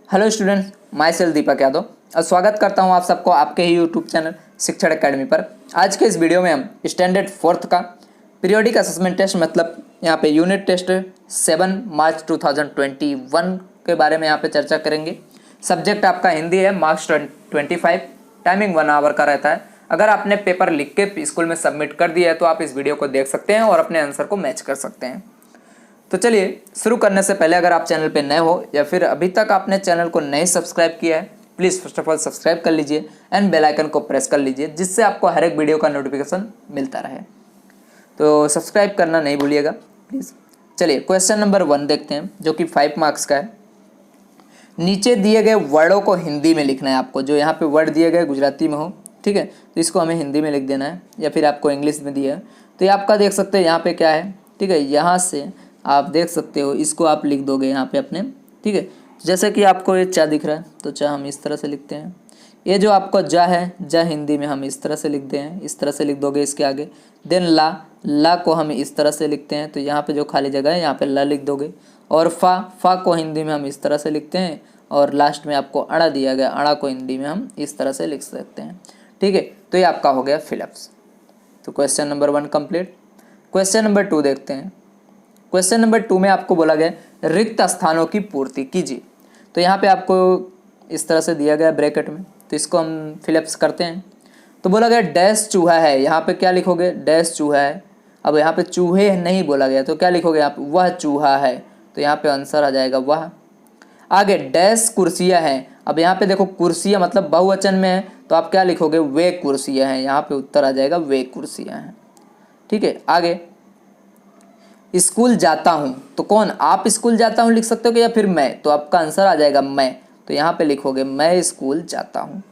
Hello student, my self Deepak Yadav और स्वागत करता हूं आप सबको आपके ही यूट्यूब चैनल शिक्षण एकेडमी पर। आज के इस वीडियो में हम स्टैंडर्ड फोर्थ का पीरियोडिक असेसमेंट टेस्ट मतलब यहाँ पे यूनिट टेस्ट 7 मार्च 2021 के बारे में यहाँ पे चर्चा करेंगे। सब्जेक्ट आपका हिंदी है, मार्क्स 25, टाइमिंग 1 आवर का रहता है। अगर आपने पेपर लिख के स्कूल में सबमिट कर दिया है तो आप इस वीडियो को देख सकते हैं और अपने आंसर को मैच कर सकते हैं। तो चलिए शुरू करने से पहले अगर आप चैनल पे नए हो या फिर अभी तक आपने चैनल को नहीं सब्सक्राइब किया है, please first of all subscribe कर लीजिए एंड बेल आइकन को प्रेस कर लीजिए, जिससे आपको हर एक वीडियो का नोटिफिकेशन मिलता रहे। तो सब्सक्राइब करना नहीं भूलिएगा प्लीज़। चलिए क्वेश्चन नंबर 1 देखते हैं, जो कि 5 मार्क्स का है। नीचे दिए गए वर्डों को हिंदी में लिखना है आपको। जो यहाँ पे वर्ड दिए गए गुजराती में हो, ठीक है, तो इसको हमें हिंदी में लिख देना है, या फिर आपको इंग्लिश में दिया है तो ये आपका देख सकते हैं यहाँ पे क्या है, ठीक है। यहाँ से आप देख सकते हो, इसको आप लिख दोगे यहाँ पे अपने, ठीक है। जैसे कि आपको ये चा दिख रहा है तो चा हम इस तरह से लिखते हैं। ये जो आपको जा है, जा हिंदी में हम इस तरह से लिखते हैं, इस तरह से लिख दोगे इसके आगे। देन ला, ला को हम इस तरह से लिखते हैं, तो यहाँ पे जो खाली जगह है यहाँ पे ला लिख दोगे। और फा, फा को हिंदी में हम इस तरह से लिखते हैं। और लास्ट में आपको अड़ा दिया गया, अड़ा को हिंदी में हम इस तरह से लिख सकते हैं, ठीक है। तो ये आपका हो गया फिलअप्स। तो question number 1 complete. Question number 2 देखते हैं। क्वेश्चन नंबर 2 में आपको बोला गया रिक्त स्थानों की पूर्ति कीजिए। तो यहाँ पे आपको इस तरह से दिया गया ब्रैकेट में, तो इसको हम फिलअप्स करते हैं। तो बोला गया डैश चूहा है, यहाँ पे क्या लिखोगे, डैश चूहा है। अब यहाँ पे चूहे नहीं बोला गया तो क्या लिखोगे आप, वह चूहा है, तो यहाँ पे आंसर आ जाएगा वह। आगे डैश कुर्सियाँ हैं, अब यहाँ पे देखो कुर्सियाँ मतलब बहुवचन में है तो आप क्या लिखोगे, वे कुर्सियाँ हैं, यहाँ पे उत्तर आ जाएगा वे कुर्सियाँ हैं, ठीक है। आगे स्कूल जाता हूँ, तो कौन, आप स्कूल जाता हूँ लिख सकते हो या फिर मैं, तो आपका आंसर आ जाएगा मैं, तो यहाँ पे लिखोगे मैं स्कूल जाता हूँ।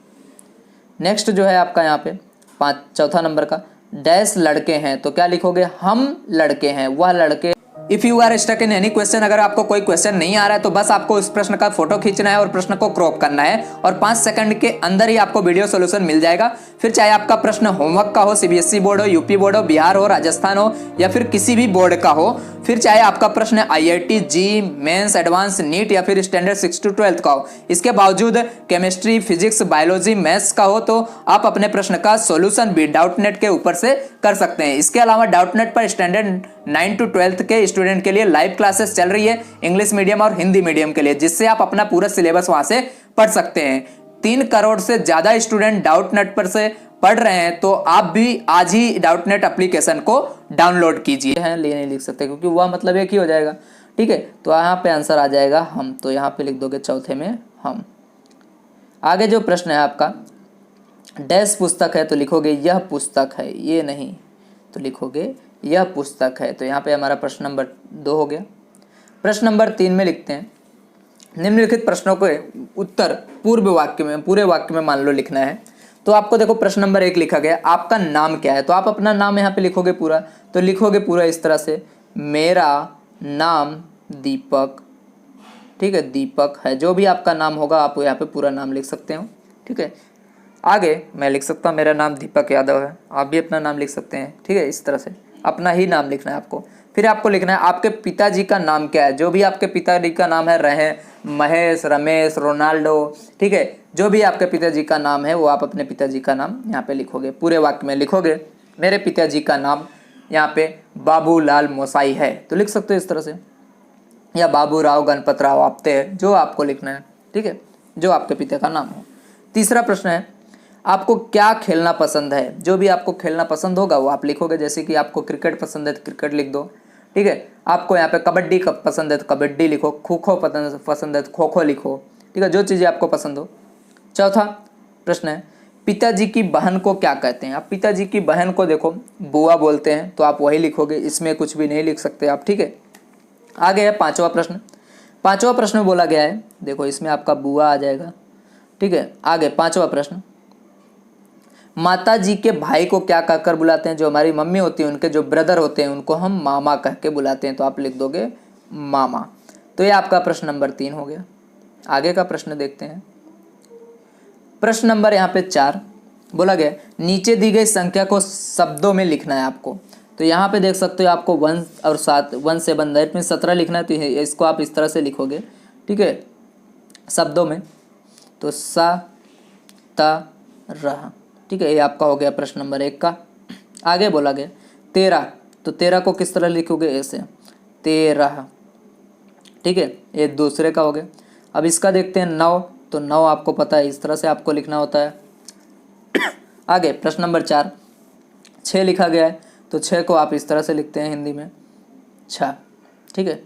नेक्स्ट जो है आपका यहाँ पे चौथा नंबर का डैश लड़के हैं, तो क्या लिखोगे, हम लड़के हैं, वह लड़के। If you are stuck in any question, अगर आपको कोई क्वेश्चन नहीं आ रहा है तो बस आपको उस प्रश्न का फोटो खींचना है और प्रश्न को क्रॉप करना है और 5 सेकंड के अंदर ही आपको वीडियो सॉल्यूशन मिल जाएगा। फिर चाहे आपका प्रश्न होमवर्क का हो, सीबीएसई बोर्ड हो, यूपी बोर्ड हो, बिहार हो, राजस्थान हो या फिर किसी भी बोर्ड का हो, फिर चाहे आपका प्रश्न आईआईटी, जी मेंस, एडवांस, नीट या फिर स्टैंडर्ड 6 to 12 का हो, इसके बावजूद केमिस्ट्री, फिजिक्स, बायोलॉजी, मैथ्स का हो, तो आप अपने प्रश्न का सॉल्यूशन भी डाउटनेट के ऊपर से कर सकते हैं। इसके अलावा डाउटनेट पर स्टैंडर्ड 9 to 12 के स्टूडेंट के लिए लाइव क्लासेस चल रही है, इंग्लिश मीडियम और हिंदी मीडियम के लिए, जिससे आप अपना पूरा सिलेबस वहां से पढ़ सकते हैं। 3 करोड़ से ज्यादा स्टूडेंट डाउटनेट पर से पढ़ रहे हैं, तो आप भी आज ही डाउटनेट एप्लीकेशन को डाउनलोड कीजिए। हैं ले नहीं लिख सकते क्योंकि वह मतलब एक ही हो जाएगा, ठीक है। तो यहाँ पे आंसर आ जाएगा हम, तो यहाँ पे लिख दोगे चौथे में हम। आगे जो प्रश्न है आपका डैश पुस्तक है, तो लिखोगे यह पुस्तक है, ये नहीं, तो लिखोगे यह पुस्तक है। तो यहाँ पे हमारा प्रश्न नंबर 2 हो गया। प्रश्न नंबर 3 में लिखते हैं निम्नलिखित प्रश्नों के उत्तर पूर्व वाक्य में, पूरे वाक्य में मान लो लिखना है। तो आपको देखो प्रश्न नंबर 1 लिखा गया आपका नाम क्या है, तो आप अपना नाम यहाँ पे लिखोगे पूरा, तो लिखोगे पूरा इस तरह से, मेरा नाम दीपक, ठीक है, दीपक है। जो भी आपका नाम होगा आप यहाँ पे पूरा नाम लिख सकते हो, ठीक है। आगे मैं लिख सकता हूँ मेरा नाम दीपक यादव है, आप भी अपना नाम लिख सकते हैं, ठीक है। इस तरह से अपना ही नाम लिखना है आपको। फिर आपको लिखना है आपके पिताजी का नाम क्या है, जो भी आपके पिताजी का नाम है, रहे महेश, रमेश, रोनाल्डो, ठीक है, जो भी आपके पिताजी का नाम है वो आप अपने पिताजी का नाम यहाँ पे लिखोगे। पूरे वाक्य में लिखोगे मेरे पिताजी का नाम यहाँ पे बाबूलाल मोसाई है, तो लिख सकते हो इस तरह से, या बाबूराव, गणपत राव आप्टे है, जो आपको लिखना है, ठीक है, जो आपके पिता का नाम हो। तीसरा प्रश्न है आपको क्या खेलना पसंद है, जो भी आपको खेलना पसंद होगा वो आप लिखोगे। जैसे कि आपको क्रिकेट पसंद है तो क्रिकेट लिख दो, ठीक है। आपको यहाँ पे कबड्डी पसंद है तो कबड्डी लिखो, खो खो पसंद है तो खो खो लिखो, ठीक है, जो चीज़ें आपको पसंद हो। चौथा प्रश्न है पिताजी की बहन को क्या कहते हैं। आप पिताजी की बहन को देखो बुआ बोलते हैं, तो आप वही लिखोगे, इसमें कुछ भी नहीं लिख सकते आप, ठीक है। आगे है 5वां प्रश्न। 5वां प्रश्न में बोला गया है, देखो इसमें आपका बुआ आ जाएगा, ठीक है। आगे 5वां प्रश्न माता जी के भाई को क्या कहकर बुलाते हैं। जो हमारी मम्मी होती है उनके जो ब्रदर होते हैं उनको हम मामा कह के बुलाते हैं, तो आप लिख दोगे मामा। तो ये आपका प्रश्न नंबर 3 हो गया। आगे का प्रश्न देखते हैं। प्रश्न नंबर यहाँ पे 4 बोला गया नीचे दी गई संख्या को शब्दों में लिखना है आपको। तो यहाँ पे देख सकते हो आपको 1 और 7, 1 7 दैट में 17 लिखना है, तो इसको आप इस तरह से लिखोगे, ठीक है। शब्दों में, तो सा ता रहा। ठीक है, ये आपका हो गया प्रश्न नंबर 1 का। आगे बोला गया 13, तो 13 को किस तरह लिखोगे, ऐसे 13। ठीक है, ये दूसरे का हो गया। अब इसका देखते हैं 9, तो 9 आपको पता है इस तरह से आपको लिखना होता है। आगे प्रश्न नंबर 4, 6 लिखा गया है, तो 6 को आप इस तरह से लिखते हैं हिंदी में 6। ठीक है,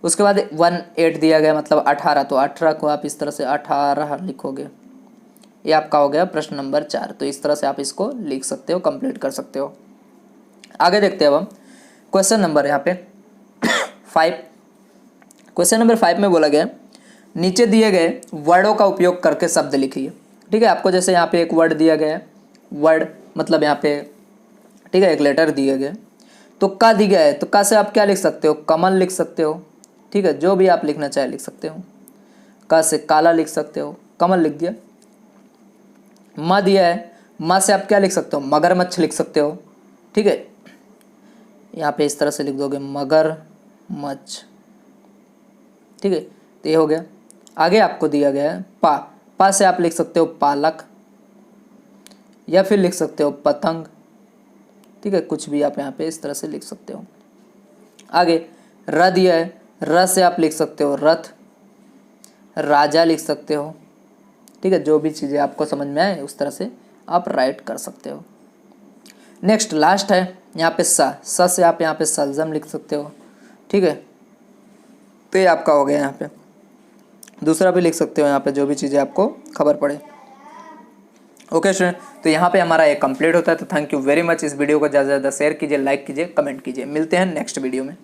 उसके बाद 18 दिया गया मतलब 18, तो 18 को आप इस तरह से 18 लिखोगे। ये आपका हो गया प्रश्न नंबर 4। तो इस तरह से आप इसको लिख सकते हो, कंप्लीट कर सकते हो। आगे देखते हैं अब हम क्वेश्चन नंबर यहाँ पे 5। क्वेश्चन नंबर 5 में बोला गया नीचे दिए गए वर्डों का उपयोग करके शब्द लिखिए। ठीक है, आपको जैसे यहाँ पे एक वर्ड दिया गया है, वर्ड मतलब यहाँ पे, ठीक है, एक लेटर दिया गया, तो का दिया है, तो का से आप क्या लिख सकते हो, कमल लिख सकते हो। ठीक है, जो भी आप लिखना चाहे लिख सकते हो। का से काला लिख सकते हो, कमल लिख दिया। माँ दिया है, माँ से आप क्या लिख सकते हो, मगरमच्छ लिख सकते हो। ठीक है, यहाँ पे इस तरह से लिख दोगे मगरमच्छ। ठीक है, तो ये हो गया। आगे आपको दिया गया है पा से आप लिख सकते हो पालक, या फिर लिख सकते हो पतंग। ठीक है, कुछ भी आप यहाँ पे इस तरह से लिख सकते हो। आगे र दिया है, र से आप लिख सकते हो रथ, राजा लिख सकते हो। ठीक है, जो भी चीज़ें आपको समझ में आए उस तरह से आप राइट कर सकते हो। नेक्स्ट लास्ट है यहाँ पे सा से आप यहाँ पे सलजम लिख सकते हो। ठीक है, तो ये आपका हो गया। यहाँ पे दूसरा भी लिख सकते हो, यहाँ पे जो भी चीज़ें आपको खबर पड़े। ओके स्टूडेंट, तो यहाँ पे हमारा ये कंप्लीट होता है। तो थैंक यू वेरी मच। इस वीडियो को ज़्यादा से ज़्यादा शेयर कीजिए, लाइक कीजिए, कमेंट कीजिए। मिलते हैं नेक्स्ट वीडियो में।